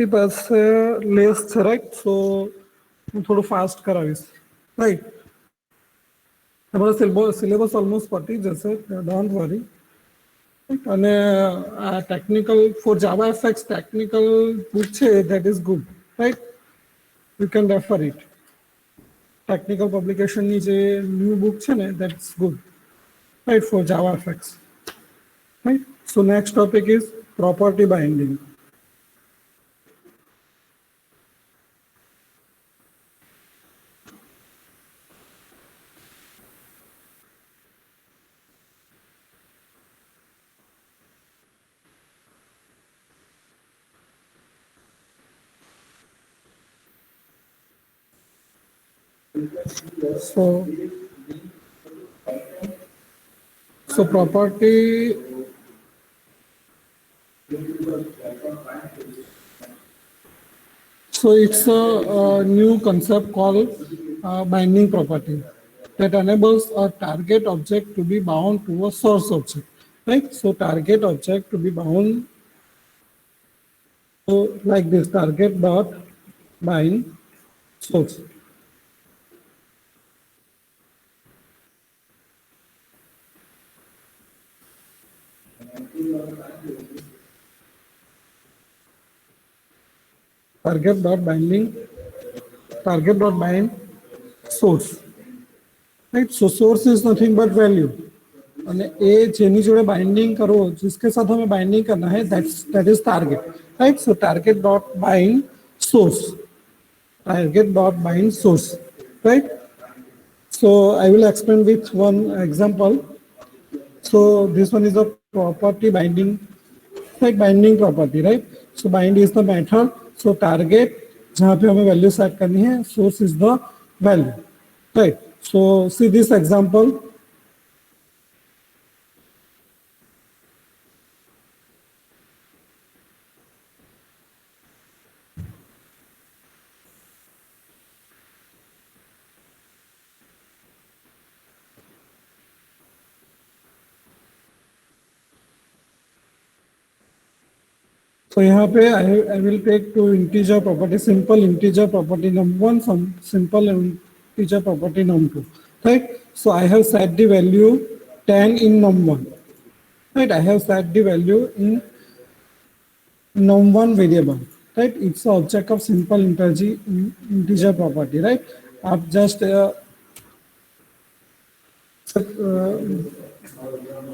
પાસે લેસ છે રાઈટ, સો હું થોડું ફાસ્ટ કરાવીશ રાઈટ. તમારો સિલેબસ ઓલમોસ્ટ પતી જશે, ડોન્ટ વરી. અને આ technical for Java FX technical book છે that is good right, you can refer it. Technical પબ્લિકેશનની જે ન્યૂ બુક છે ને that's good right for Java FX right. So next topic is property binding. So property, so it's a new concept called binding property that enables a target object to be bound to a source object, right? So target object to be bound, so like this, target dot bind source. Target dot bind source, right? So source is nothing but value, અને એ જેની જોડે binding કરવો, जिसके साथ हमें binding करना है, that is target, right? So target dot bind source, target dot bind source, right? So I will explain with one example. So this one is a property binding, right? Binding property, right? So bind is the method. So target जहाँ पे हमें value set करनी है, source is the value, right? So see this example. So यहाँ पे I will take two integer property, simple integer property num1, some simple integer property num2, right? So I have set the value 10 in num1, right? I have set the value in num1 variable, right? It's an object of simple integer property, right? आप just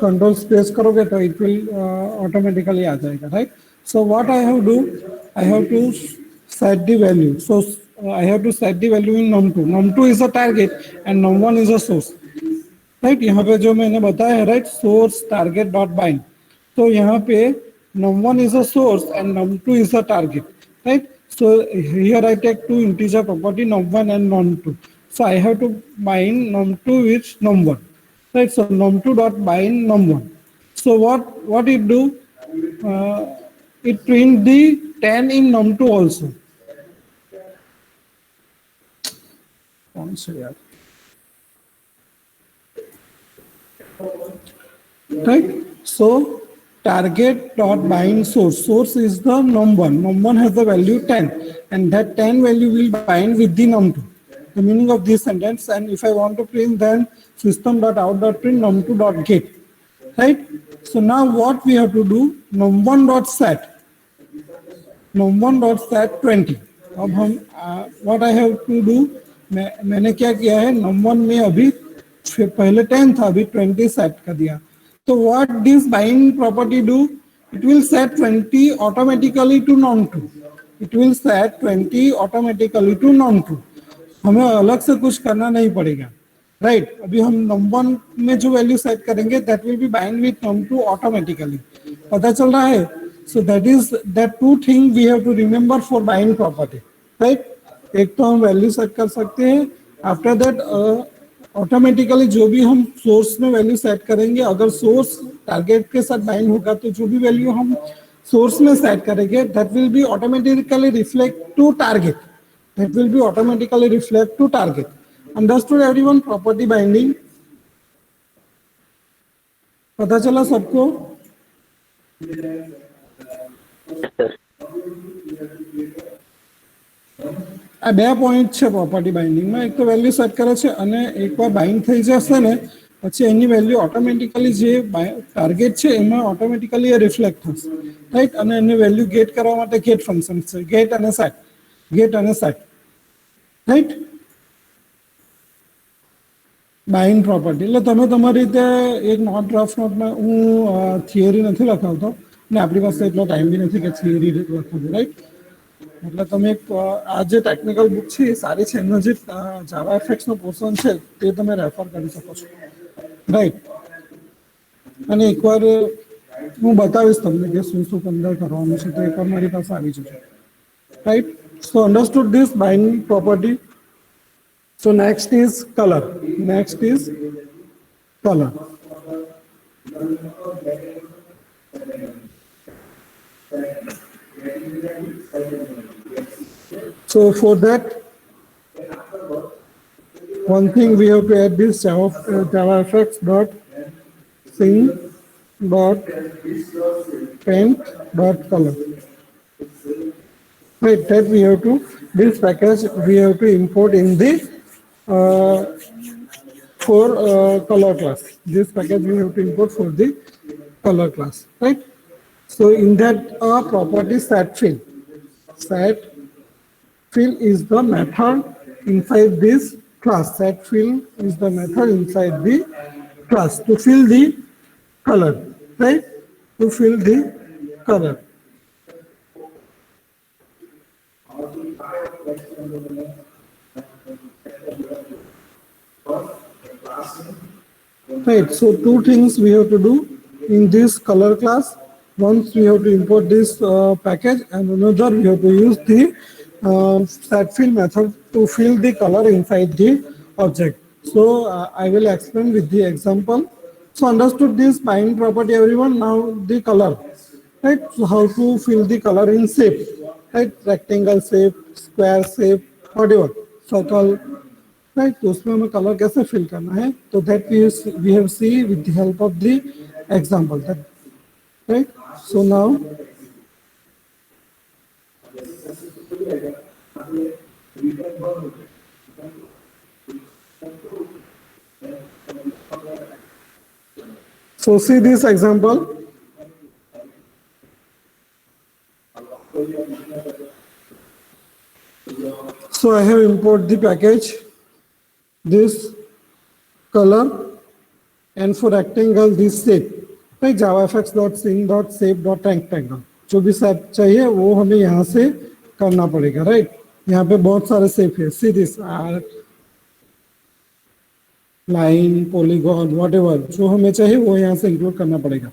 control space करोगे तो it will automatically आ जाएगा, right? So what I have to do, I have to set the value. So I have to set the value in num2. num2 is a target and num1 is a source, right? यहाँ पे जो मैंने बताया है, right? Source target dot bind. तो यहाँ पे num1 is a source and num2 is a target, right? So here I take two integer property num1 and num2. So I have to bind num2 with num1, right? So num2 dot bind num1. So what it do? It print the 10 in num2 also. Right? So target dot bind source. Source is the num1. Num1 has the value 10, and that 10 value will bind with the num2. The meaning of this sentence. And if I want to print, then system dot out dot print num2 dot get. Right? So now what we have to do? num1 dot set. num1 dot set 20. अब हम what I have to do, मैंने क्या किया है, num1 में अभी पहले 10 था, अभी 20 सेट कर दिया. So what this bind property do? It will set 20 automatically to num2. It will set 20 automatically to num2. हमें अलग से कुछ करना नहीं पड़ेगा, राइट? अभी हम num1 में जो वैल्यू सेट करेंगे that will be bind with num2 automatically. पता चल रहा है? So that is that two thing we have to remember for bind property, right? एक तो हम वैल्यू सेट कर सकते हैं, आफ्टर दैट ऑटोमेटिकली जो भी हम सोर्स में वैल्यू सेट करेंगे, अगर सोर्स टारगेट के साथ बाइंड होगा तो जो भी वैल्यू हम सोर्स में सेट करेंगे that will be automatically reflect to target. That will be automatically reflect to target. Understood everyone? Property binding. पता चला सबको? આ બે પોઈન્ટ છે પ્રોપર્ટી બાઇન્ડિંગમાં, એક તો વેલ્યુ સેટ કરે છે અને એકવાર બાઇન્ડ થઈ જશે ને પછી એની વેલ્યુ ઓટોમેટિકલી જે ટાર્ગેટ છે એમાં ઓટોમેટિકલી એ રિફ્લેક્ટ થશે, રાઈટ. અને એની વેલ્યુ ગેટ કરવા માટે ગેટ ફંક્શન છે, ગેટ અને સેટ, રાઈટ. બાઇન્ડ પ્રોપર્ટી એટલે તમે તમારી રીતે એક નોટ રફ નોટમાં, હું થિયરી નથી લખાવતો ને આપણી પાસે એટલો ટાઈમ બી નથી કે થિયરી લખાવતો, રાઈટ. એટલે તમે આ જે ટેકનિકલ બુક છે એ સારી છે, એમનો જે જાવા એફએક્સનો પોર્શન છે તે તમે રેફર કરી શકો છો, રાઈટ. અને એકવાર હું બતાવીશ તમને કે શું શું અંદર કરવાનું છે, તો એકવાર મારી પાસે આવી જશે, right. So understood this bind property. So next is color. So for that, one thing we have to add this JavaFX dot sing dot paint dot color. Right, that we have to, this package we have to import in the for color class. This package we have to import for the color class, right. So in that property set fill is the method inside this class. Set fill is the method inside the class to fill the color, right, to fill the color. Right, so two things we have to do in this color class. Once we have to import this package, and another we have to use the set fill method to fill the color inside the object. So I will explain with the example. So understood this bind property, everyone. Now the color, right. So how to fill the color in shape, right, rectangle shape, square shape, whatever, circle, right. तो उसमें हमें colour कैसे fill करना है, तो that we have see with the help of the example, that, right. So now so see this example. So I have import the package, this color, and for rectangle this shape, right. javafx.sing.shape.rectangle, जो भी shape चाहिए वो हमें यहाँ से करना पड़ेगा, right. यहाँ पे बहुत सारे शेप है, see this arc, line, polygon, whatever जो हमें चाहिए वो यहाँ से इंक्लूड करना पड़ेगा.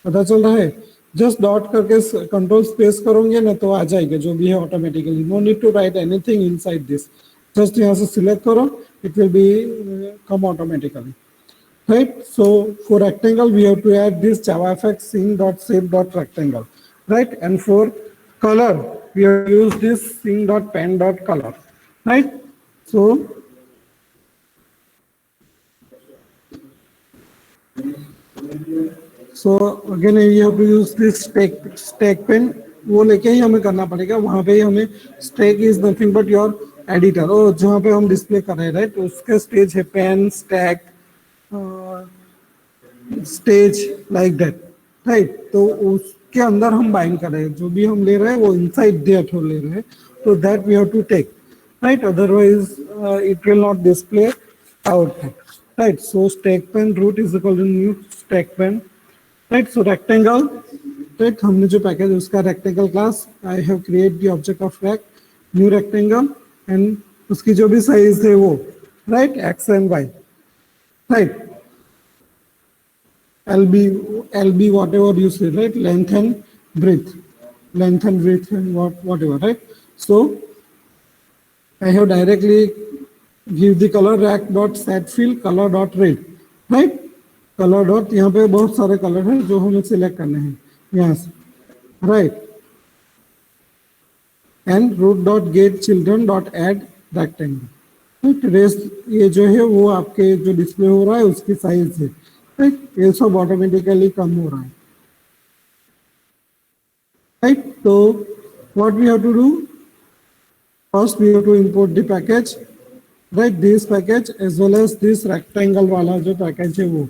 पता चल रहा है. जस्ट डॉट करके कंट्रोल स्पेस करोगे ना तो आ जाएगा जो भी है automatically. No need to write anything inside this. जस्ट यहाँ से सिलेक्ट करो, it will be come automatically, right. So for rectangle we have to add this javafx sing.shape.rectangle, right. And for color we have to use this sing.pen.color, right. So again we have to use this stack pen, वो लेके ही हमें करना पड़ेगा. वहां पे ही हमें stack is nothing but your editor, और जहाँ पे हम डिस्प्ले कर रहे हैं, राइट. तो उसका स्टेज है pane, stack, stage, like that, right. तो उसके अंदर हम बाइंड कर रहे हैं, जो भी हम ले रहे हैं वो इनसाइड दैट ले रहे हैं. तो that we have to take, right. Otherwise it will not display output, right. So stack pane root is equal to new stack pane, right. So rectangle, right. हमने जो पैकेज उसका rectangle class, I have create the object of rect, new rectangle, and उसकी जो भी size है वो, right, x and y, right. LB whatever you say, right, length and breadth and whatever, right. So I have directly give the color rack dot set fill color dot red, right. color dot, यहाँ पे बहुत सारे colour हैं जो हमें select करने हैं यहाँ से, right. And root dot get children dot add rectangle, rest ये जो है वो आपके जो डिस्प्ले हो रहा है उसकी साइज है, राइट. ये सब ऑटोमेटिकली कम हो रहा है, राइट. तो what we have to do? First, we have to import the package, right? This package as well as this rectangle वाला जो package है वो,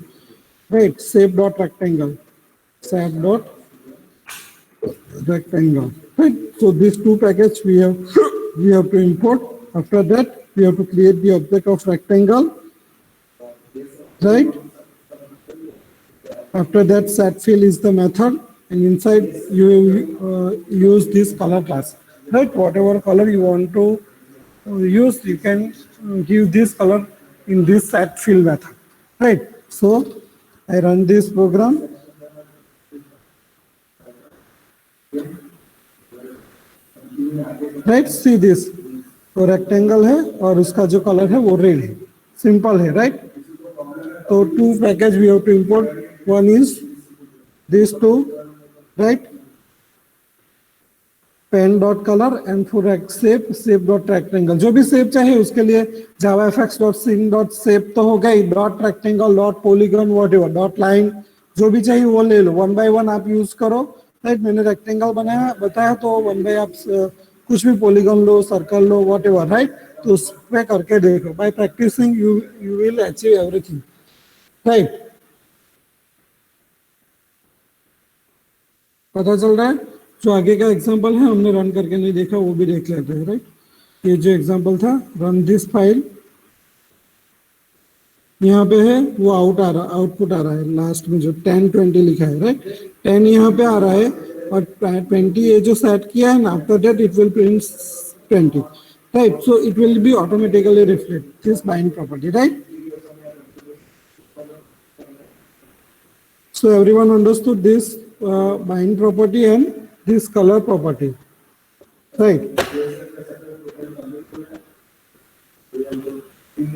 right? Shape dot rectangle, shape dot rectangle, right? So these two packages we have to import. After that, we have to create the object of rectangle, right? After that, set fill is the method, and inside you use this color class, right? Whatever color you want to use, you can give this color in this set fill method, right? So I run this program. Right see this तो rectangle है और उसका जो colour है वो red है, simple है, right? तो two package we have to import, one is this two, right? Pen dot colour and for shape dot rectangle, जो भी शेप चाहिए उसके लिए Java FX dot scene dot shape तो हो गई, dot rectangle dot polygon whatever dot line, जो भी चाहिए वो ले लो, वन बाय वन आप यूज करो, राइट? मैंने रेक्टेंगल बनाया बताया तो वन बाय आप कुछ भी पॉलीगन लो, सर्कल लो, व्हाटएवर, राइट? तो उस पे करके देखो, by practicing you will achieve everything, right? पता चल रहा है? जो आगे का एग्जांपल है हमने रन करके नहीं देखा, वो भी देख लेते हैं, राइट? ये जो एग्जांपल था, रन दिस फाइल, यहाँ पे है वो आउटपुट आ रहा है लास्ट में जो 10-20 लिखा है, राइट? 10 यहाँ पे आ रहा है और 20 ये जो सेट किया है ना, after that it will print 20, right? So it will be automatically reflect this bind property, right? So everyone understood this bind property and this color property, right?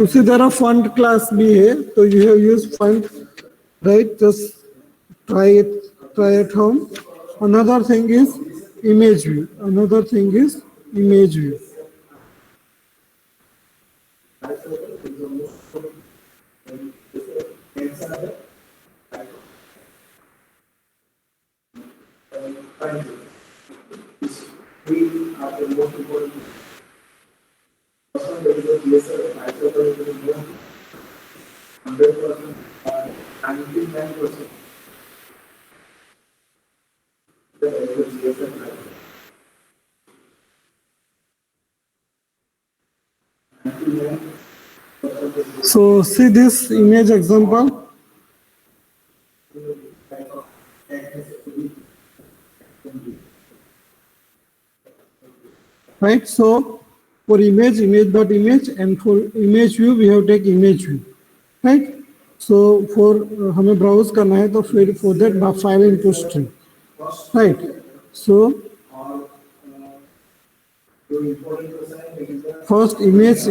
उसी तरह font class भी है, तो you have used font, right? Just try at home. Another thing is image view. Another thing is image view. So see this image example. Right, so for image dot image, and for image view we have take image view, right? So for हमें browse करना है तो फिर for that file input stream, right? So first image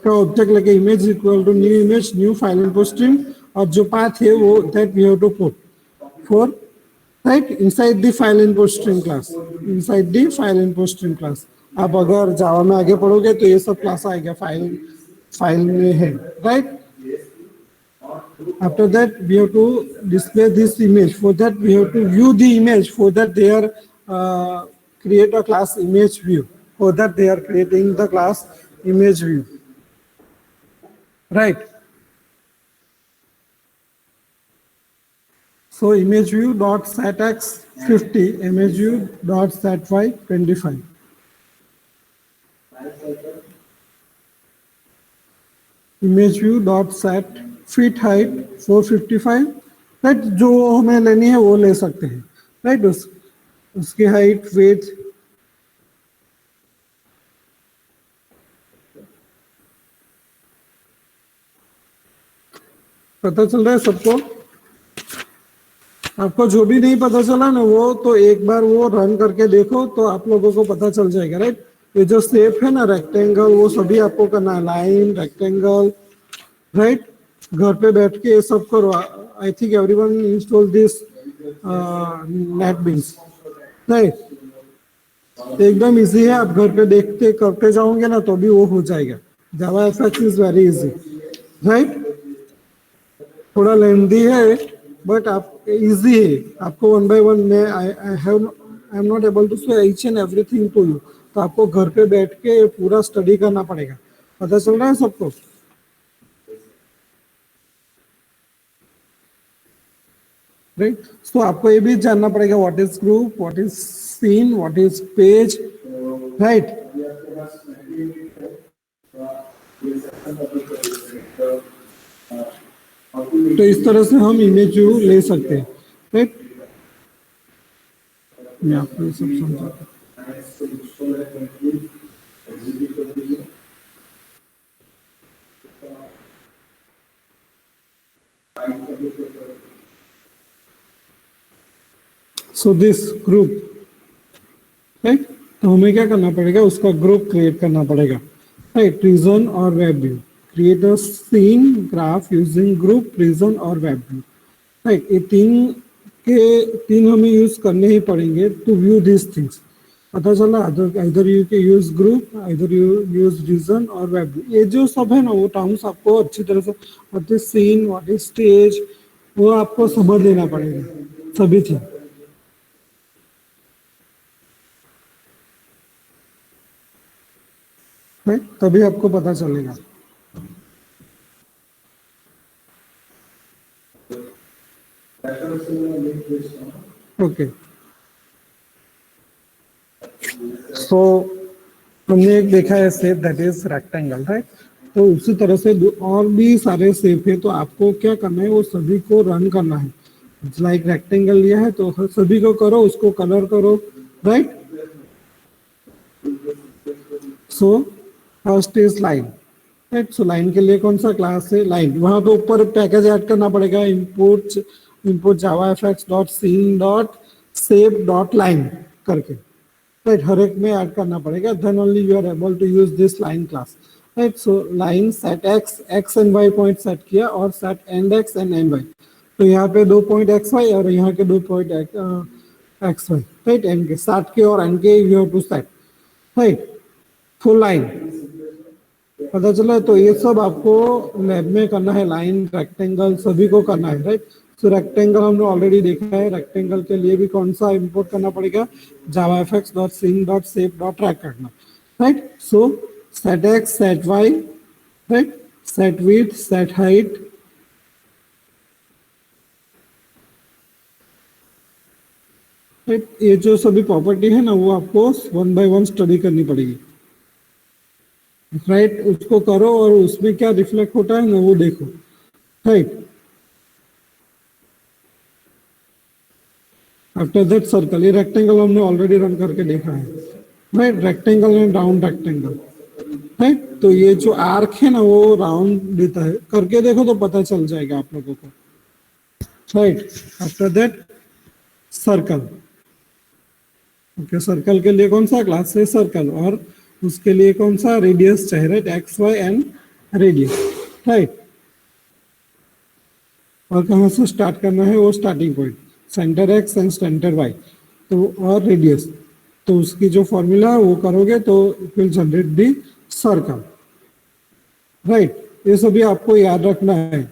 का object लगे image equal to new file input stream, और जो path है वो that we have to put for, right, inside the file input stream class, inside the file input stream class. आप अगर जावा में आगे पढ़ोगे तो ये सब क्लास आएगा फाइल में है, right? After that we have to display this image, for that we have to view the image, for that they are create a class image view, for that they are creating the class image view, right? So image view dot set x 50, image view dot set y 25. Image view dot set fit height 455, right? जो हमें लेनी है वो ले सकते हैं, right? उसकी height, wait, पता चल रहा है सबको? आपको जो भी नहीं पता चला ना वो तो एक बार वो रन करके देखो तो आप लोगों को पता चल जाएगा, राइट? ये जो शेप है ना रेक्टेंगल, वो सभी आपको करना है, लाइन, रेक्टेंगल, राइट? घर पे बैठ के ये सब करो. I think everyone install this NetBeans, right? एकदम इजी है, आप घर पे देखते करते जाओगे ना तो भी वो हो जाएगा. Java FX is very easy, right? थोड़ा लेंदी है बट आप इजी है, आपको वन बाय वन में I I am not able to say each and everything to you. तो आपको घर पे बैठ के पूरा स्टडी करना पड़ेगा। पता चल रहा है सबको? राइट। तो आपको ये भी जानना पड़ेगा what is group, what is seen, what is page, right. तो इस तरह से हम इमेज व्यू ले सकते हैं, राइट। मैं आपको ये सब समझाता हूँ। So this group, right. तो हमें क्या करना पड़ेगा, उसका ग्रुप क्रिएट करना पड़ेगा, राइट। प्रिजन और web view, create a scene graph using group, prison और वेब व्यू, राइट। ये तीन हमें यूज करने ही पड़ेंगे टू व्यू दिस थिंग्स। पता चला? इधर यू के यूज ग्रुप, इधर यू यूज रीजन और वेब व्यू। ये जो सब है ना वो टर्म्स आपको अच्छी तरह से, what is seen, what is stage, वो आपको समझ लेना पड़ेगा सभी चीज, राइट। तभी आपको पता चलेगा। ओके, सो हमने एक देखा है shape that is rectangle, right. तो उसी तरह से और भी सारे शेप है, तो आपको क्या करना है, वो सभी को रन करना है। लाइक रेक्टेंगल लिया है तो सभी को करो, उसको कलर करो, right. So first is line, right. So line के लिए कौन सा क्लास है, लाइन। वहां पे ऊपर पैकेज ऐड करना पड़ेगा, import Java FX dot scene dot shape dot line करके, राइट। हर एक में ऐड करना पड़ेगा, then only you are able to use this line class, right. So line set x and y point set किया और set end x and end y. तो यहाँ पे 2 पॉइंट एक्स वाई और यहाँ के 2 point x y, right. And के start के और एंड के you have to set, right. Full line, पता चला? तो ये सब आपको लैब में करना है, लाइन, रेक्टेंगल सभी को करना है, राइट। सो रेक्टेंगल हमने ऑलरेडी देखा है, रेक्टेंगल के लिए भी कौन सा इंपोर्ट करना पड़ेगा, Java FX dot scene dot shape dot track करना, right. So set x, set y, right, set width, set height, right. ये जो सभी प्रॉपर्टी है ना वो आपको 1 बाय 1 स्टडी करनी पड़ेगी, राइट। उसको करो और उसमें क्या रिफ्लेक्ट होता है ना वो देखो, राइट। आफ्टर दैट सर्कल, ये रेक्टेंगल हमने ऑलरेडी रन करके देखा है, right. Rectangle and round rectangle, right. तो ये जो आर्क है ना वो राउंड देता है, करके देखो तो पता चल जाएगा आप लोगों को, right. After that circle, okay. Circle के लिए कौन सा क्लास है, सर्कल, और उसके लिए कौन सा रेडियस चाहिए, right. X y and radius, right. और कहाँ से स्टार्ट करना है, वो starting point, center x and center y, तो और रेडियस। तो उसकी जो फॉर्मूला वो करोगे तो it will generate the circle, right. ये सभी आपको याद रखना है।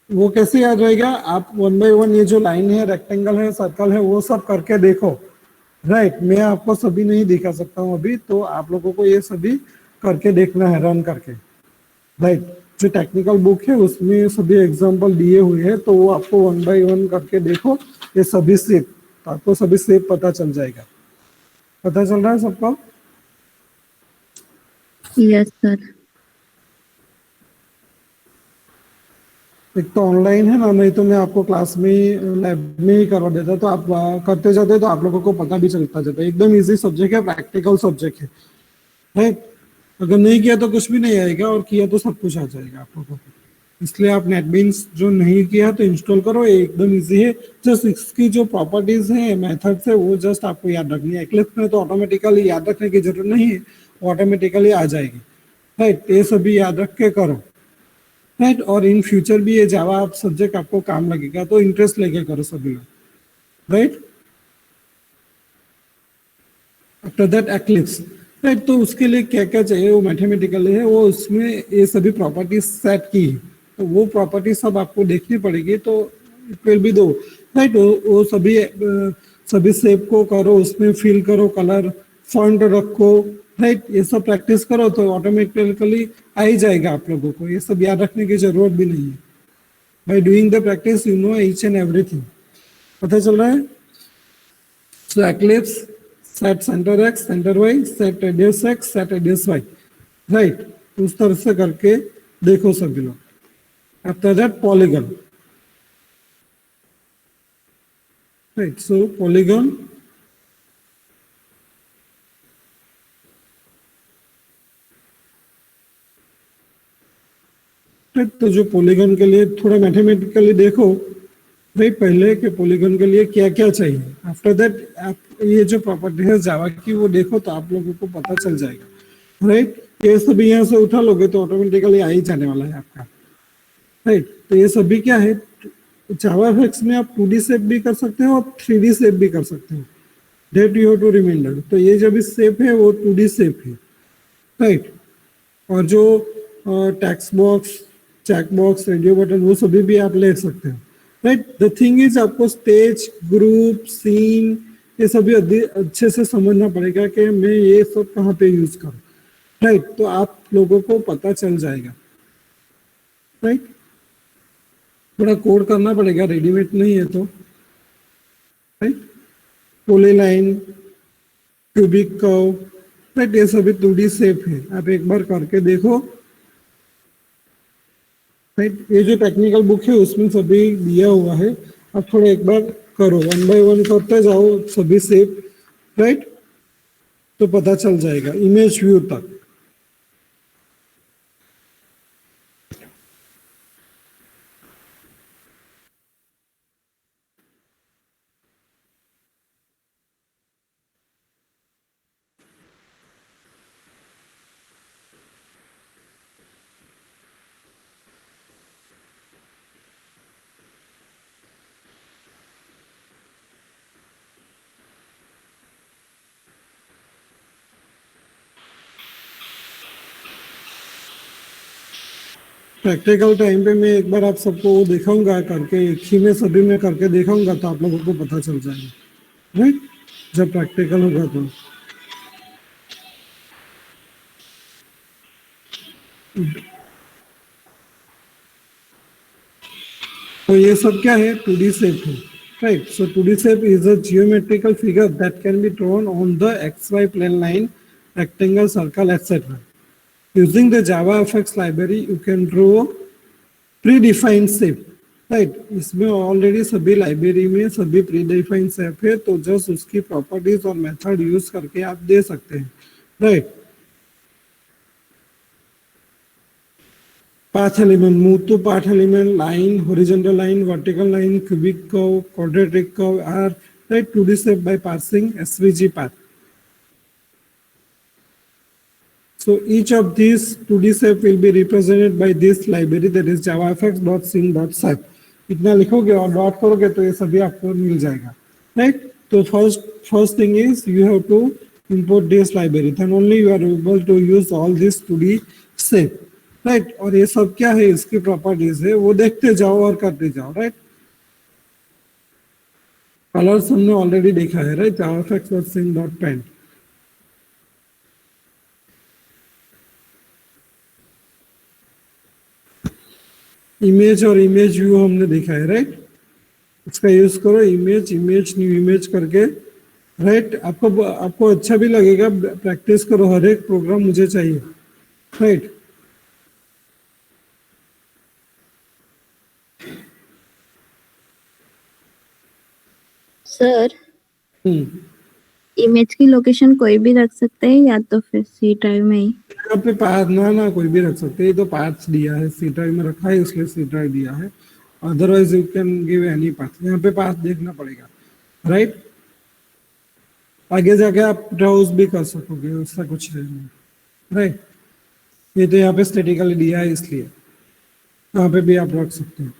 वो कैसे याद रहेगा, आप 1 बाय 1 ये जो लाइन है, रेक्टेंगल है, सर्कल है, वो सब करके देखो, राइट। मैं आपको सभी नहीं दिखा सकता हूँ अभी, तो आप लोगों को ये सभी करके देखना है, रन करके, राइट। जो टेक्निकल बुक है उसमें सभी एग्जांपल दिए हुए हैं, तो वो आपको 1 बाय 1 करके देखो, ये सभी शेप, तो आपको सभी शेप पता चल जाएगा। पता चल रहा है सबको? Yes sir. एक तो ऑनलाइन है ना, नहीं तो मैं आपको क्लास में लैब में ही करवा देता, तो आप करते जाते तो आप लोगों को पता भी चलता जाता। एकदम इजी सब्जेक्ट है, प्रैक्टिकल सब्जेक्ट है, राइट। अगर नहीं किया तो कुछ भी नहीं आएगा, और किया तो सब कुछ आ जाएगा आप लोगों को। इसलिए आप नेटबीन्स जो नहीं किया तो इंस्टॉल करो, ये एकदम इजी है। जस्ट इसकी जो प्रॉपर्टीज है, मेथड्स है, वो जस्ट आपको याद रखनी है। एक्लिप्स में तो ऑटोमेटिकली याद रखने की जरूरत नहीं है, ऑटोमेटिकली आ जाएगी, राइट। ये सभी याद रख के करो, राइट। और इन फ्यूचर भी ये जावा आप सब्जेक्ट आपको काम लगेगा, तो इंटरेस्ट लेके करो सभी लोग, right. After that eclipse, right. तो उसके लिए क्या क्या चाहिए, वो मैथमेटिकल है, वो उसमें ये सभी प्रॉपर्टीज सेट की है, तो वो प्रॉपर्टी सब आपको देखनी पड़ेगी, तो इट विल बी दो, राइट। वो सभी सभी शेप को करो, उसमें फिल करो, कलर फॉन्ट रखो, राइट। ये सब प्रैक्टिस करो तो ऑटोमेटिकली आ ही जाएगा आप लोगों को, ये सब याद रखने की जरूरत भी नहीं है। By doing the practice you know each and everything. पता चल रहा है? So ellipse set centre x centre y set radius x set radius y, right. उस तरह से करके देखो सभी लोग। After that polygon, right. So polygon, तो जो पॉलीगन के लिए थोड़ा मैथमेटिकली देखो भाई, पहले के पॉलीगन के लिए क्या क्या चाहिए। आफ्टर दैट आप ये जो प्रॉपर्टी है जावा की वो देखो तो आप लोगों को पता चल जाएगा, राइट। ये सभी यहाँ से उठा लोगे तो ऑटोमेटिकली आ ही जाने वाला है आपका, राइट। तो ये सभी क्या है, जावा एफएक्स में आप 2D शेप भी कर सकते हो और 3D शेप भी कर सकते हो, that you have to reminder. तो ये जो भी शेप है वो 2D शेप है, राइट। और जो text box, check box, radio button वो सभी भी आप ले सकते हो, राइट। द थिंग इज आपको स्टेज, ग्रुप, सीन ये सभी अच्छे से समझना पड़ेगा कि मैं ये सब कहाँ पे यूज करूँ, राइट। तो आप लोगों को पता चल जाएगा, राइट। थोड़ा कोड करना पड़ेगा, रेडीमेड नहीं है तो, right. Polyline, cubic curve, right, ये सभी 2D शेप है। आप एक बार करके देखो, राइट। ये जो टेक्निकल बुक है उसमें सभी दिया हुआ है, आप थोड़ा एक बार करो, 1 बाय 1 करते जाओ सभी शेप, राइट। तो पता चल जाएगा इमेज व्यू तक। प्रैक्टिकल टाइम पे मैं एक बार आप सबको वो दिखाऊंगा करके, एक ही में सभी में करके दिखाऊंगा तो आप लोगों को पता चल जाएगा, राइट। जब प्रैक्टिकल होगा तो ये सब क्या है, 2D शेप है, right. So 2D shape is a geometrical figure that can be drawn on the XY plane line, rectangle, circle, etc. Using the JavaFX library, you can draw predefined shape, right. इसमें already सभी library में सभी predefined shape है, तो just उसकी properties और method use करके आप दे सकते हैं, right. path element, move to path element, line, horizontal line, vertical line, cubic curve, quadratic curve are right 2D shape by parsing SVG path. So each of these 2D shape will be represented by this library, that is javafx.sing.sap. इतना लिखोगे और dot करोगे तो ये सभी आपको मिल जाएगा, right. तो first thing is you have to import this library, then only you are able to use all this 2D shape, right. और ये सब क्या है, इसकी प्रॉपर्टीज है, वो देखते जाओ और करते जाओ, राइट। कलर्स हमने ऑलरेडी देखा है, राइट, javafx.sing.paint। इमेज और इमेज व्यू हमने देखा है, राइट। इसका यूज करो, इमेज इमेज न्यू इमेज करके, राइट। आपको अच्छा भी लगेगा, प्रैक्टिस करो, हर एक प्रोग्राम मुझे चाहिए, राइट। सर, इमेज की लोकेशन कोई भी रख सकते हैं या तो फिर सी ड्राइव में ही? यहाँ पे पाथ ना कोई भी रख सकते हैं, ये तो पाथ्स दिया है, सी ड्राइव में रखा है इसलिए सी ड्राइव दिया है, otherwise you can give any path. यहाँ पे पाथ देखना पड़ेगा, राइट। आगे जाके आप ब्राउज भी कर सकोगे, उसका कुछ नहीं, राइट। ये तो यहाँ पे स्टैटिकली दिया है इसलिए यहाँ पे भी आप रख सकते हैं।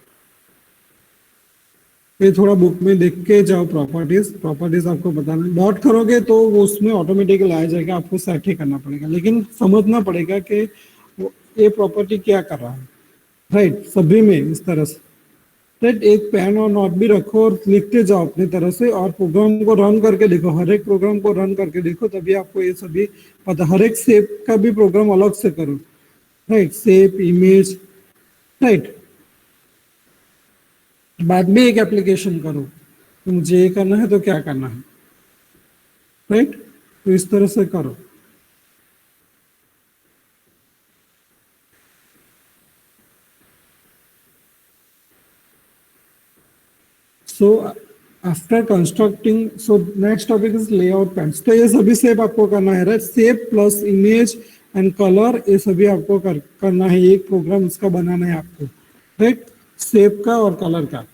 ये थोड़ा बुक में देख के जाओ, प्रॉपर्टीज आपको बताना, डॉट करोगे तो वो उसमें ऑटोमेटिकली आ जाएगा, आपको सेट ही करना पड़ेगा, लेकिन समझना पड़ेगा कि ये प्रॉपर्टी क्या कर रहा है, राइट। सभी में इस तरह से, राइट, एक पेन और नोट भी रखो और लिखते जाओ अपनी तरह से, और प्रोग्राम को रन करके देखो, हर एक प्रोग्राम को रन करके देखो, तभी आपको ये सभी पता। हर एक शेप का भी प्रोग्राम अलग से करो, राइट, शेप, इमेज, राइट, बाद में एक एप्लीकेशन करो, तो मुझे ये करना है तो क्या करना है, राइट, तो इस तरह से करो। So after constructing, so next topic is layout pans. तो ये सभी शेप आपको करना है, right, shape plus image and colour, ये सभी आपको करना है, एक प्रोग्राम इसका बनाना है आपको, राइट, शेप का और कलर का,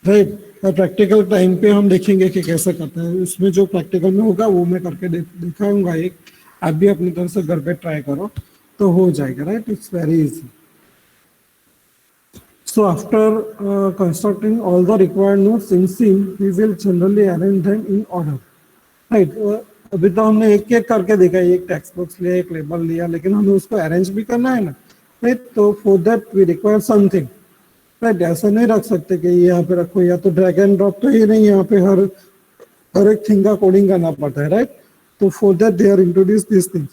राइट। और प्रैक्टिकल टाइम पे हम देखेंगे कि कैसे करते हैं, उसमें जो प्रैक्टिकल में होगा वो मैं करके दिखाऊंगा एक, आप भी अपनी तरफ से घर पे ट्राई करो तो हो जाएगा, right, it's very easy. So after constructing all the required nodes in scene, we will generally arrange them in order, right? अभी तो हमने एक एक करके देखा, एक टेक्स्ट बॉक्स लिया, एक लेबल लिया, लेकिन हमें उसको अरेंज भी करना है ना, राइट। तो for that we require something, right. ऐसा नहीं रख सकते कि ये यहाँ पे रखो, या तो ड्रैग एंड ड्रॉप तो ये नहीं, यहाँ पे हर एक थिंग का कोडिंग करना पड़ता है, राइट। तो for that they are introduce this things.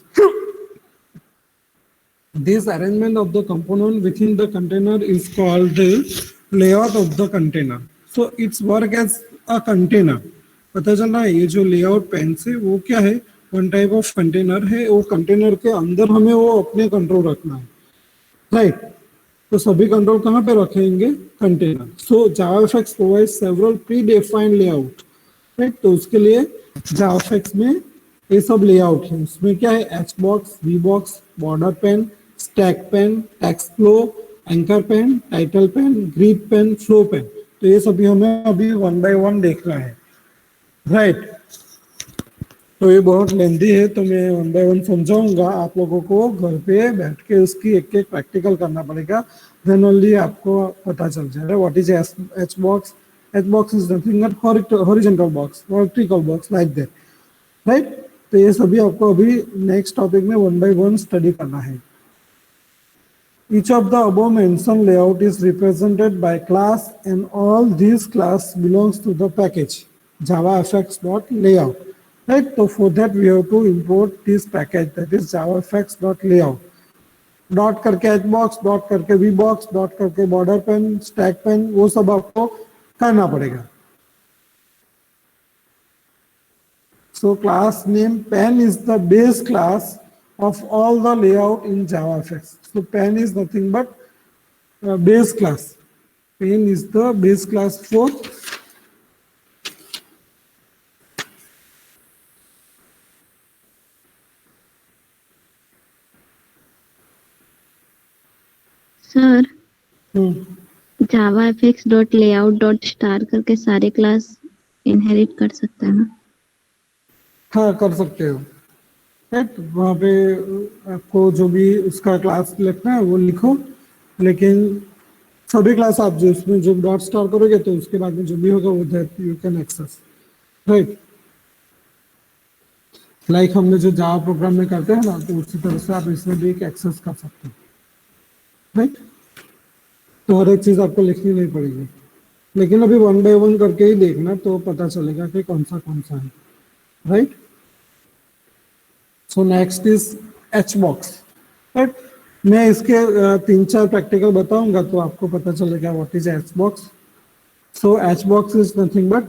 This arrangement of the component within the container is called the layout of the container. So its work as a container. पता चल रहा है, ये जो लेआउट पेन से वो क्या है, वन टाइप ऑफ कंटेनर है, वो कंटेनर के अंदर हमें वो अपने कंट्रोल रखना है, राइट। तो सभी कंट्रोल कहाँ पे रखेंगे, container. So JavaFX provide several predefined layout, right. तो उसके लिए जावाफेक्स में ये सब लेआउट है, उसमें क्या है, H box, V box, border pane, stack pane, text flow, anchor pane, title pane, grid pane, flow pane. तो ये सभी हमें अभी वन बाय वन देखना है, राइट। तो ये बहुत लेंदी है, तो मैं वन बाय वन समझाऊंगा, आप लोगों को घर पे बैठ के उसकी एक एक प्रैक्टिकल करना पड़ेगा, देन ओनली आपको पता चल जाएगा what is H box. H box is nothing but horizontal box, vertical box, like that, right. तो ये सभी आपको अभी नेक्स्ट टॉपिक में वन बाय वन स्टडी करना है। Each of the above mentioned layout is represented by class, and all these class belongs to the package JavaFX.layout. Right? So for that we have to import this package, that is JavaFX.layout. Dot करके hbox, dot करके vbox, dot करके border pen, stack pen, वो सब आपको करना पड़ेगा। So class name pen is the base class of all the layout in JavaFX. So pen is nothing but base class. Pen is the base class for sir JavaFX.layout.star करके सारे class inherit कर सकते हैं ना? हाँ, कर सकते हो, राइट। वहाँ पे आपको जो भी उसका क्लास लिखना है वो लिखो, लेकिन सभी क्लास आप जो उसमें जो डॉट स्टार करोगे तो उसके बाद में जो भी होगा वो that you can access, right. Like हमने जो जावा प्रोग्राम में करते हैं ना, तो उसी तरह से आप इसमें भी एक एक्सेस कर सकते हो, राइट। तो हर एक चीज आपको लिखनी नहीं पड़ेगी, लेकिन अभी वन बाय वन करके ही देखना, तो पता चलेगा कि कौन सा है, right. So next is H box, right. मैं इसके 3-4 प्रैक्टिकल बताऊंगा तो आपको पता चलेगा what is H box. So H box is nothing but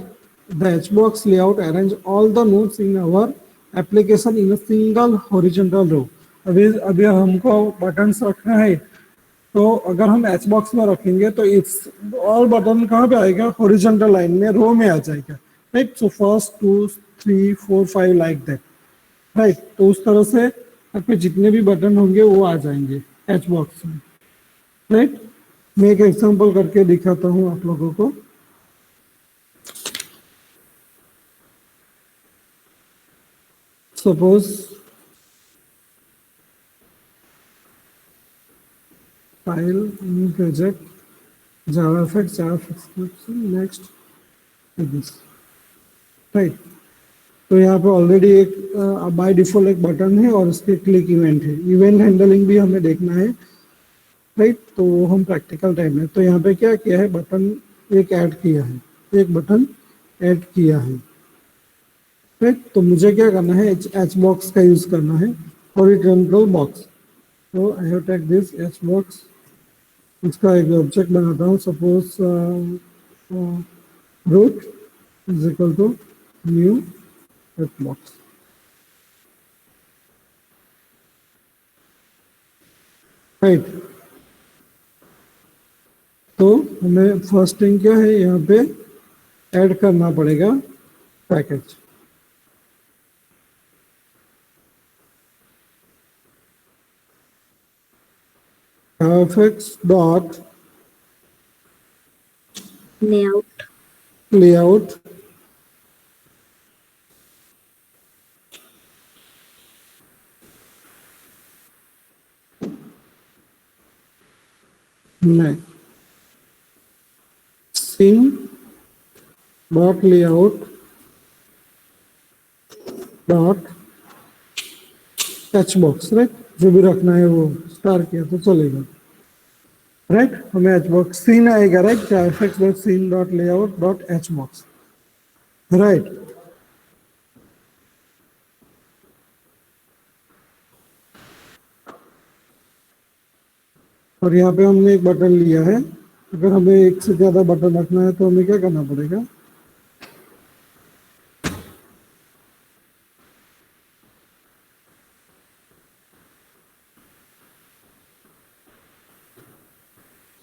the H box layout arrange all the nodes in our application in a single horizontal row. अभी हमको buttons रखना है, तो अगर हम एच बॉक्स में रखेंगे तो इट्स ऑल बटन कहाँ पे आएगा, हॉरिजॉन्टल लाइन में, रो में आ जाएगा, right. So first 2 3 4 5 like that, right. तो उस तरह से आपके जितने भी बटन होंगे वो आ जाएंगे एच बॉक्स में, राइट। मैं एक एग्जांपल करके दिखाता हूँ आप लोगों को। Suppose file, new project, JavaFX next, right. तो यहाँ पे ऑलरेडी एक बाय डिफॉल्ट एक बटन है और उसके क्लिक इवेंट है, इवेंट हैंडलिंग भी हमें देखना है, राइट। तो हम प्रैक्टिकल टाइम में, तो यहाँ पे क्या किया है, बटन एक ऐड किया है, एक बटन ऐड किया है, राइट। तो मुझे क्या करना है, एच बॉक्स का यूज करना है, हॉरिजॉन्टल बॉक्स। तो I have take this H box, इसका एक ऑब्जेक्ट बनाता हूँ, suppose root is equal to new H box, right. तो हमें फर्स्ट थिंग क्या है, यहाँ पे ऐड करना पड़ेगा package. fx dot layout, layout नहीं, scene dot layout dot H box, right. जो भी रखना है वो स्टार किया तो चलेगा, राइट। हमें एच बॉक्स सीन आएगा, right, FX dot scene dot layout dot H box, right. और यहाँ पे हमने एक बटन लिया है, अगर हमें एक से ज्यादा बटन रखना है तो हमें क्या करना पड़ेगा,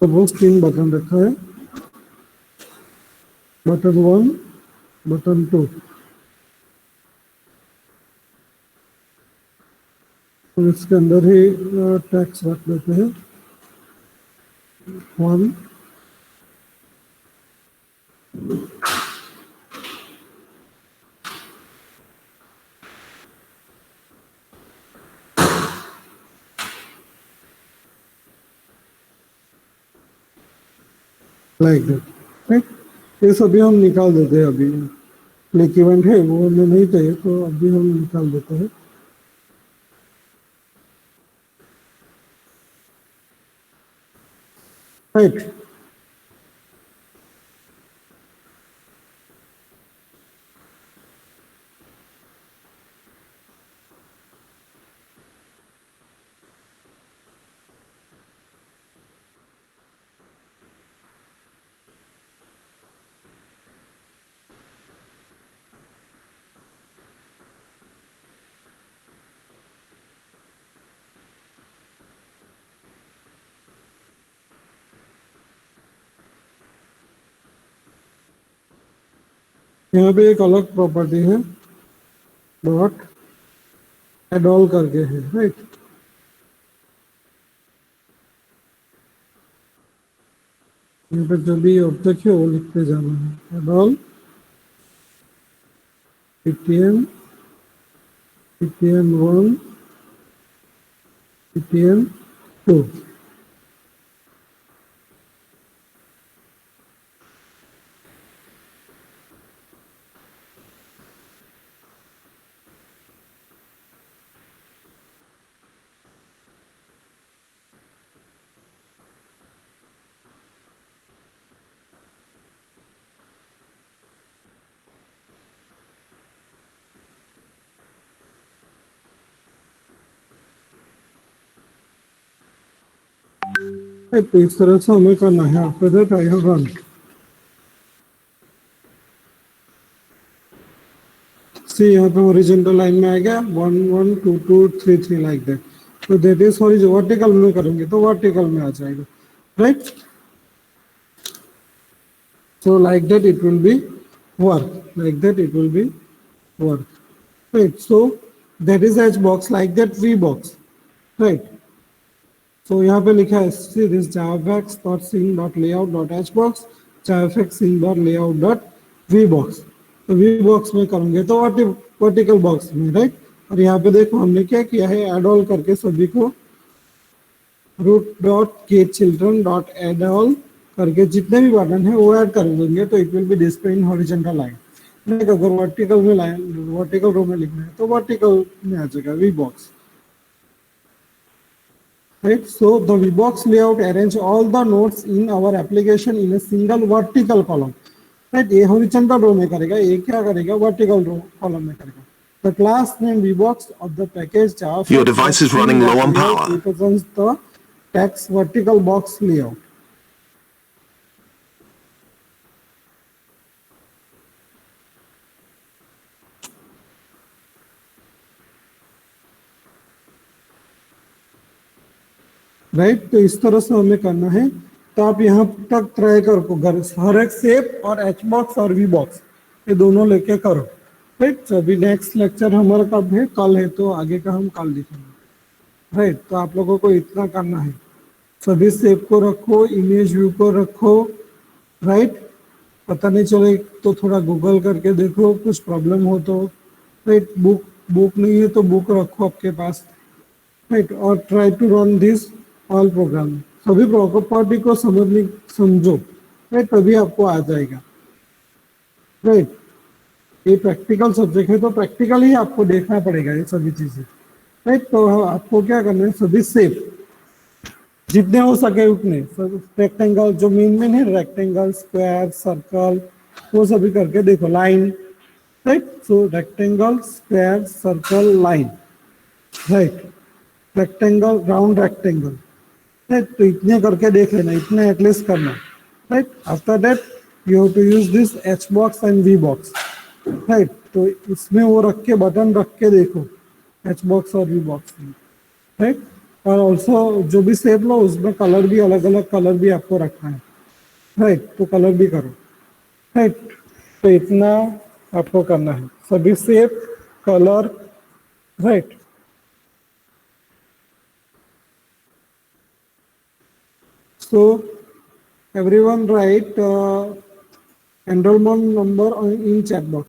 सपोज 3 बटन रखा है, बटन 1, बटन 2, तो इसके अंदर ही टैक्स रख देते हैं 1, लाइक दैट, राइट। ये सभी हम निकाल देते हैं, अभी क्लिक इवेंट है वो हमें नहीं चाहिए, तो अभी हम निकाल देते हैं, राइट। यहाँ पे एक अलग प्रॉपर्टी है, डॉट एड ऑल करके है, राइट। यहाँ पे जो भी ऑब्जेक्ट है वो लिखते जाना है, add all ptn ptn1 ptn2, तो इस तरह से हमें करना है। After that I have run, see यहाँ पे हॉरिजॉन्टल लाइन में आ गया 1 1 2 2 3 3 लाइक दैट। तो दैट इज हॉरिजॉन्टल, वर्टिकल में करेंगे तो वर्टिकल में आ जाएगा, right. So like that it will be work, like that it will be work, right. So that is H box, like that V box, right. तो यहाँ पे लिखा है see this javafx dot scene dot layout dot H box, javafx scene dot layout dot V box. तो V box में करेंगे तो vertical box में, राइट। और यहाँ पे देखो हमने क्या किया है, एड ऑल करके सभी को रूट डॉट के चिल्ड्रन डॉट एड ऑल करके जितने भी बटन है वो ऐड कर देंगे, तो it will B display in horizontal line. नहीं, अगर वर्टिकल में लाइन, वर्टिकल रो में लिखना है तो वर्टिकल में आ जाएगा V box, right? So the VBox layout arrange all the nodes in our application in a single vertical column, right? ये horizontal row में करेगा, ये क्या करेगा, vertical row column में करेगा. The class name VBox of the package JavaFX Your device is running low on layout power. represents the text vertical box layout. Right, तो इस तरह से हमें करना है. तो आप यहाँ तक ट्राई करो, हर एक शेप और एच बॉक्स और वी बॉक्स ये दोनों लेके करो. राइट, तो अभी नेक्स्ट लेक्चर हमारा कब है, कल है, तो आगे का हम कल दिखाएंगे. राइट, तो आप लोगों को इतना करना है, सभी शेप को रखो, इमेज व्यू को रखो. राइट, पता नहीं चले तो थोड़ा गूगल करके देखो, कुछ प्रॉब्लम हो तो. राइट, बुक नहीं है तो बुक रखो आपके पास. राइट, और try to run this all program. सभी प्रॉपर्टी को समझो. राइट, तभी आपको आ जाएगा. राइट, ये प्रैक्टिकल सब्जेक्ट है तो प्रैक्टिकल ही आपको देखना पड़ेगा ये सभी चीजें. राइट, तो आपको क्या करना है, सभी शेप जितने हो सके उतने. रेक्टेंगल जो मेन है, रेक्टेंगल, स्क्वायर, सर्कल, वो सभी करके देखो. Line, right, so rectangle, square, circle, line. Right, rectangle, round rectangle. Right, तो इतने करके देख लेना, इतने एटलीस्ट करना. Right, after that you have to use this H box and V box. Right, तो इसमें वो रख के बटन रख के देखो, एच बॉक्स और वी बॉक्स. राइट, और ऑल्सो जो भी शेप लो उसमें कलर भी अलग अलग कलर भी आपको रखना है. राइट, तो कलर भी करो. राइट, तो इतना आपको करना है, सभी shape, colour. Right, so everyone write enrollment number in chat box.